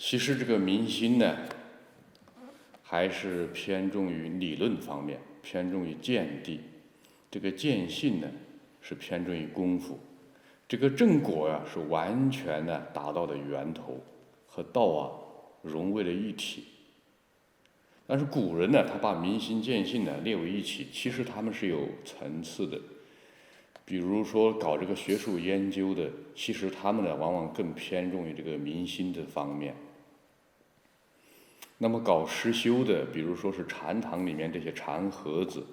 其实这个民心呢，还是偏重于理论方面，偏重于见地。这个见性呢，是偏重于功夫。这个正果呀，是完全的达到的源头，和道啊融为了一体。但是古人呢，他把民心见性呢列为一起，其实他们是有层次的。比如说搞这个学术研究的，其实他们呢往往更偏重于这个民心的方面。那么搞实修的，比如说是禅堂里面这些禅和子，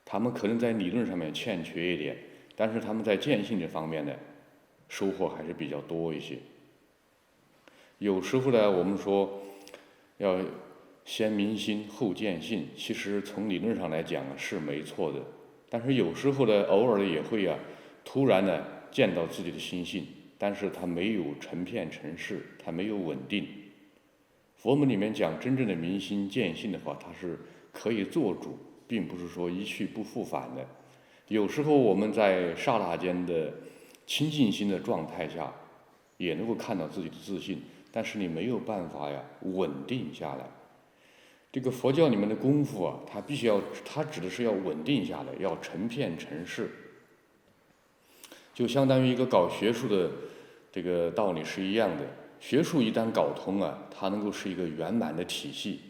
他们可能在理论上面欠缺一点，但是他们在见性这方面呢，收获还是比较多一些。有时候呢，我们说要先民心后见性，其实从理论上来讲是没错的。但是有时候呢，偶尔也会突然呢见到自己的心性，但是他没有成片成事，他没有稳定。佛门里面讲真正的民心见性的话，它是可以做主，并不是说一去不复返的。有时候我们在刹那间的清净心的状态下，也能够看到自己的自信，但是你没有办法稳定下来。这个佛教里面的功夫它必须它指的是要稳定下来，要成片成事，就相当于一个搞学术的这个道理是一样的。学术一旦搞通它能够是一个圆满的体系，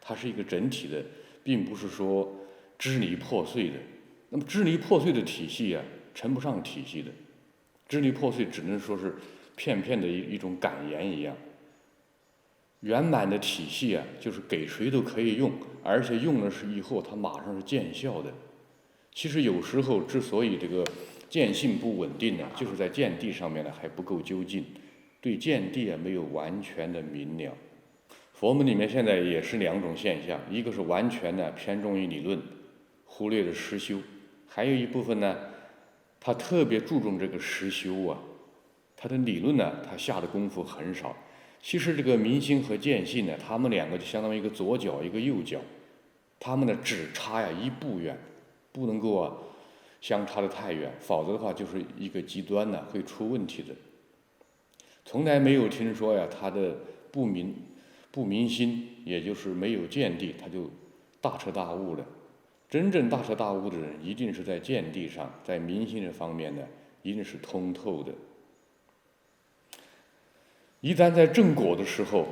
它是一个整体的，并不是说支离破碎的。那么支离破碎的体系称不上体系的，支离破碎只能说是片片的一种感言一样。圆满的体系就是给谁都可以用，而且用了是以后它马上是见效的。其实有时候之所以这个见性不稳定呢，就是在见地上面呢还不够究竟，对见地没有完全的明了。佛门里面现在也是两种现象，一个是完全的偏重于理论，忽略了实修；还有一部分呢，他特别注重这个实修他的理论呢，他下的功夫很少。其实这个民心和见性呢，他们两个就相当于一个左脚一个右脚，他们呢只差一步远，不能够相差得太远，否则的话就是一个极端会出问题的。从来没有听说他的不明心，也就是没有见地，他就大彻大悟了。真正大彻大悟的人，一定是在见地上，在民心这方面呢，一定是通透的。一旦在正果的时候，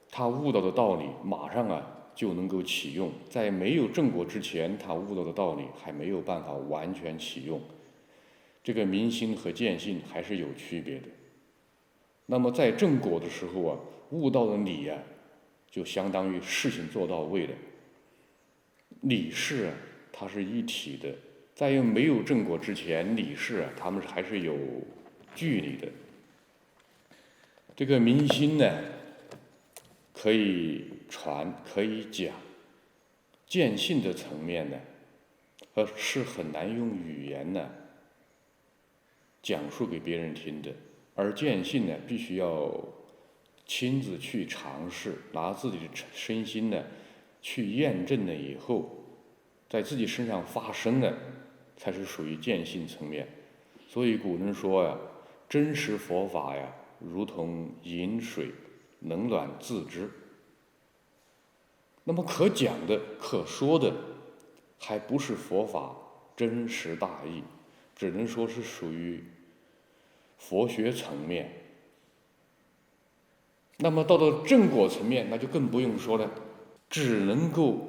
他悟到的道理马上就能够启用。在没有正果之前，他悟到的道理还没有办法完全启用。这个民心和见性还是有区别的。那么在正果的时候悟到的理就相当于事情做到位了。理事它是一体的，在没有正果之前，理事他们还是有距离的。这个民心呢，可以传，可以讲；见性的层面呢，是很难用语言讲述给别人听的。而见性呢，必须要亲自去尝试，拿自己的身心去验证了以后，在自己身上发生才是属于见性层面。所以古人说真实佛法如同饮水，冷暖自知。那么可讲的、可说的，还不是佛法真实大义，只能说是属于佛学层面。那么到了正果层面，那就更不用说了，只能够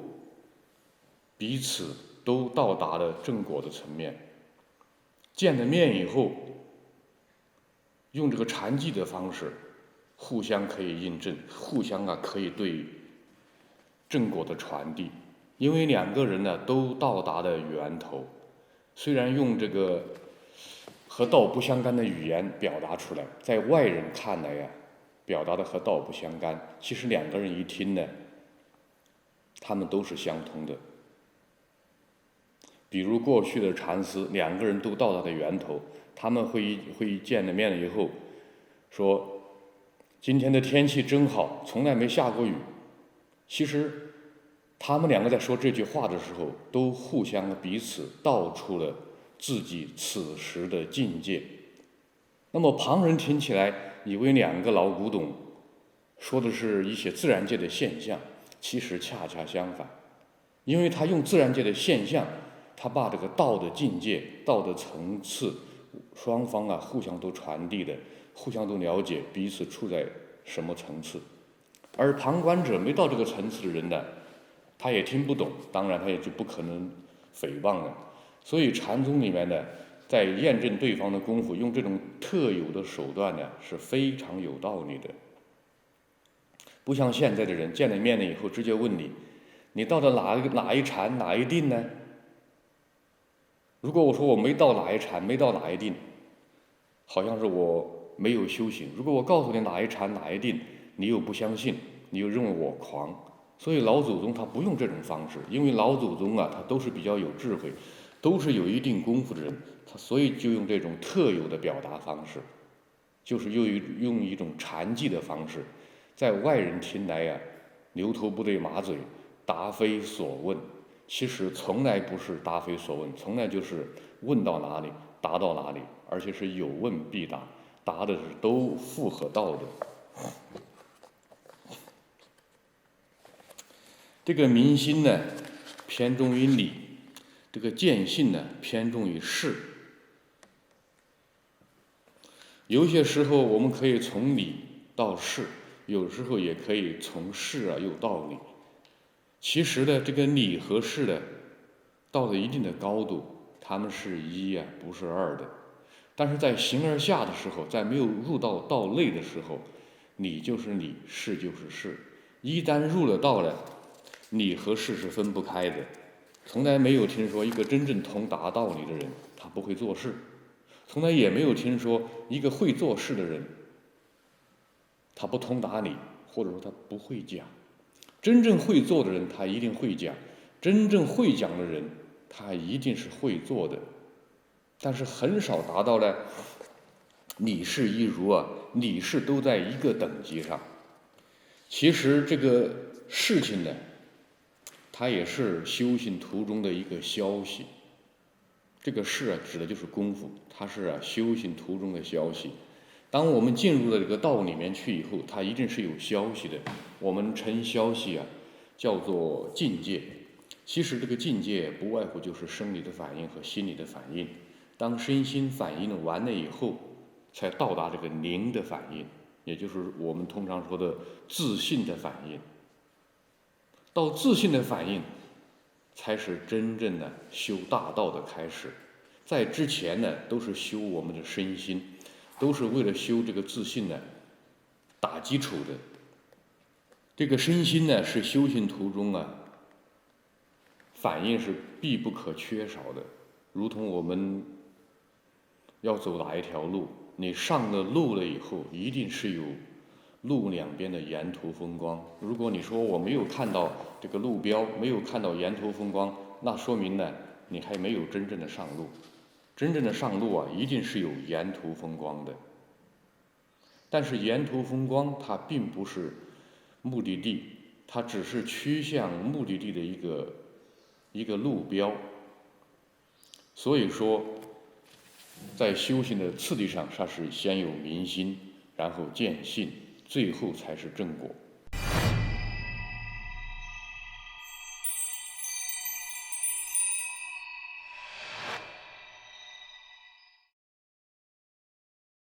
彼此都到达了正果的层面。见了面以后，用这个禅寂的方式，互相可以印证，互相可以对正果的传递。因为两个人都到达了源头，虽然用这个和道不相干的语言表达出来，在外人看来表达的和道不相干，其实两个人一听他们都是相通的。比如过去的禅师，两个人都到达了源头，他们会见了面了以后说，今天的天气真好，从来没下过雨。其实他们两个在说这句话的时候，都互相彼此道出了自己此时的境界。那么旁人听起来以为两个老古董说的是一些自然界的现象，其实恰恰相反，因为他用自然界的现象，他把这个道的境界、道的层次，双方互相都传递的，互相都了解彼此处在什么层次。而旁观者没到这个层次的人呢，他也听不懂，当然他也就不可能诽谤了。所以禅宗里面呢，在验证对方的功夫，用这种特有的手段呢，是非常有道理的。不像现在的人见了面了以后，直接问你，你到了哪一禅哪一定呢？如果我说我没到哪一禅，没到哪一定，好像是我没有修行。如果我告诉你哪一禅哪一定，你又不相信，你又认为我狂。所以老祖宗他不用这种方式，因为老祖宗他都是比较有智慧，都是有一定功夫的人，他所以就用这种特有的表达方式，就是用一种禅技的方式，在外人听来牛头不对马嘴，答非所问。其实从来不是答非所问，从来就是问到哪里答到哪里，而且是有问必答，答的是都符合道的。这个明心呢，偏重于理；这个见性呢，偏重于事。有些时候我们可以从理到事，有时候也可以从事又到理。其实呢，这个理和事呢，到了一定的高度，它们是一不是二的。但是在形而下的时候，在没有入到道内的时候，理就是理，事就是事。一旦入了道了，理和事是分不开的。从来没有听说一个真正通达道理的人，他不会做事；从来也没有听说一个会做事的人，他不通达理，或者说他不会讲。真正会做的人，他一定会讲；真正会讲的人，他一定是会做的。但是很少达到了理事一如理事都在一个等级上。其实这个事情呢，它也是修行途中的一个消息。这个事指的就是功夫，它是修行途中的消息。当我们进入了这个道里面去以后，它一定是有消息的。我们称消息叫做境界。其实这个境界不外乎就是生理的反应和心理的反应。当身心反应完了以后，才到达这个灵的反应，也就是我们通常说的自信的反应。到自信的反应，才是真正的修大道的开始。在之前呢，都是修我们的身心，都是为了修这个自信呢打基础的。这个身心呢，是修行途中反应是必不可缺少的。如同我们要走哪一条路，你上了路了以后，一定是有路两边的沿途风光。如果你说我没有看到这个路标，没有看到沿途风光，那说明呢，你还没有真正的上路。真正的上路一定是有沿途风光的。但是沿途风光它并不是目的地，它只是趋向目的地的一个路标。所以说，在修行的次第上，它是先有明心，然后见性，最后才是正果。